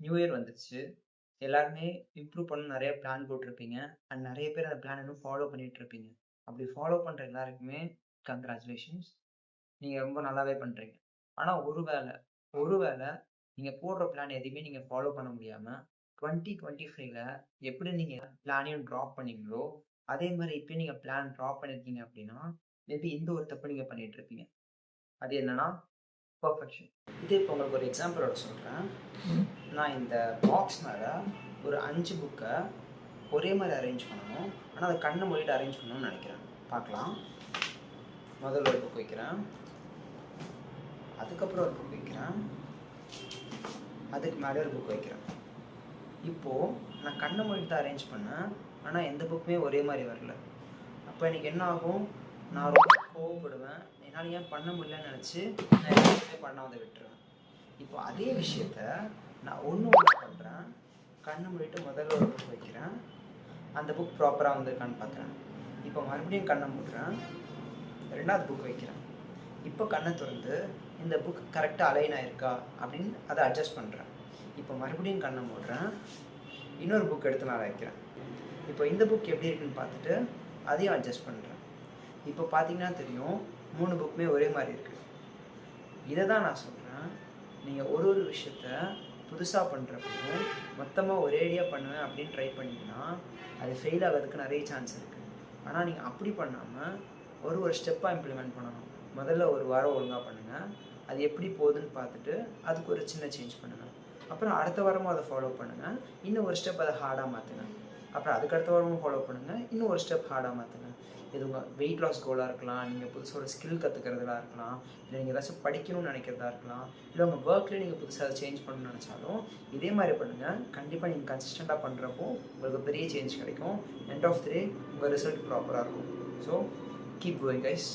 New year வந்துருச்சு. எல்லாருமே improve பண்ண நெறைய பிளான் போட்டிருப்பீங்க. அண்ட் நெறைய பேர் அந்த பிளான் இன்னும் ஃபாலோ பண்ணிட்டு இருப்பீங்க. அப்படி ஃபாலோ பண்ற எல்லாருக்குமே கங்ராச்சுலேஷன்ஸ். நீங்க ரொம்ப நல்லாவே பண்றீங்க. ஆனா ஒருவேள நீங்க போடுற பிளான் எதையுமே நீங்க ஃபாலோ பண்ண முடியாம 2025ல எப்படி நீங்க பிளானையும் ட்ராப் பண்ணீங்களோ, அதே மாரி இப்பயும் நீங்க பிளான் ட்ராப் பண்ணியிருக்கீங்க அப்படின்னா, மேபி இந்த ஒரு தப்பு நீங்க பண்ணிட்டு இருப்பீங்க. அது என்னன்னா பெர்ஃபெக்ஷன். இது இப்போ உங்களுக்கு ஒரு எக்ஸாம்பிளோட சொல்றேன். நான் இந்த பாக்ஸ் மேல ஒரு 5 புக்க ஒரே மாரி அரேஞ்ச் பண்ணணும். ஆனா அத கண்ண மூடிட்டு அரேஞ்ச் பண்ணணும்னு நெனைக்கிறேன். பார்க்கலாம். முதல்ல ஒரு புக் வைக்கிறேன். அதுக்கப்புறம் ஒரு புக் வைக்கிறேன். அதுக்கு மேல ஒரு புக் வைக்கிறேன். இப்போ நான் கண்ண மூடிட்டு தான் அரேஞ்ச் பண்ணேன். ஆனா எந்த புக்குமே ஒரே மாரி வரல. அப்போ எனக்கு என்ன ஆகும்? நான் ரொம்ப கோவப்படுவேன். என்னால ஏன் பண்ண முடியலன்னு நெனச்சு நான் எதுவுமே பண்ணாம விட்டுருவேன். இப்போ அதே விஷயத்த நான் ஒண்ணா பண்றேன். கண்ண மூடிட்டு முதல்ல ஒரு புக் வைக்கிறேன். அந்த புக் ப்ராப்பரா வந்திருக்கான்னு பார்க்குறேன். இப்போ மறுபடியும் கண்ண மூடுறேன். 2வது புக் வைக்கிறேன். இப்போ கண்ண தொறந்து இந்த புக் கரெக்டா அலைன் ஆயிருக்கா அப்படின்னு அத அட்ஜஸ்ட் பண்றேன். இப்போ மறுபடியும் கண்ண மூடுறேன். இன்னொரு புக் எடுத்து மேல வைக்கிறேன். இப்போ இந்த புக் எப்படி இருக்குன்னு பார்த்துட்டு அதையும் அட்ஜஸ்ட் பண்றேன். இப்போ பார்த்தீங்கன்னா தெரியும் 3 புக்குமே ஒரே மாரி இருக்கு. இத தான் நான் சொல்றேன். நீங்க ஒரு விஷயத்த புதுசா பண்றப்பவும் மொத்தமா ஒரேடியா பண்ணுவேன் அப்படின்னு ட்ரை பண்ணீங்கன்னா, அது ஃபெயில் ஆகுறதுக்கு நெறைய சான்ஸ் இருக்கு. ஆனா நீங்க அப்படி பண்ணாம ஒரு ஸ்டெப்பா இம்ப்ளிமெண்ட் பண்ணணும். முதல்ல ஒரு வாரம் ஒழுங்கா பண்ணுங்க. அது எப்படி போகுதுன்னு பார்த்துட்டு அதுக்கு ஒரு சின்ன சேஞ்ச் பண்ணுங்க. அப்புறம் அடுத்த வாரமும் அத ஃபாலோ பண்ணுங்க. இன்னும் ஒரு ஸ்டெப் அத ஹார்டா மாத்துங்க. அப்புறம் அதுக்கு அடுத்த வாரமும் ஃபாலோ பண்ணுங்க. இன்னும் ஒரு ஸ்டெப் ஹார்டா மாத்துங்க. இது உங்க வெயிட் லாஸ் கோலா இருக்கலாம், நீங்க புதுசா ஒரு ஸ்கில் கத்துக்கிறதா இருக்கலாம், இல்ல நீங்க ஏதாச்சும் படிக்கணும்னு நினைக்கிறதா இருக்கலாம், இல்ல உங்க ஒர்க்ல நீங்க புதுசா அத சேஞ்ச் பண்ணணும்னு நினைச்சாலும் இதே மாதிரி பண்ணுங்க. கண்டிப்பா நீங்க கன்சிஸ்டன்ட்டா பண்றப்போ உங்களுக்கு பெரிய சேஞ்ச் கிடைக்கும். எண்ட் ஆஃப் தி டே உங்க ரிசல்ட் ப்ராப்பரா இருக்கும். So keep going guys.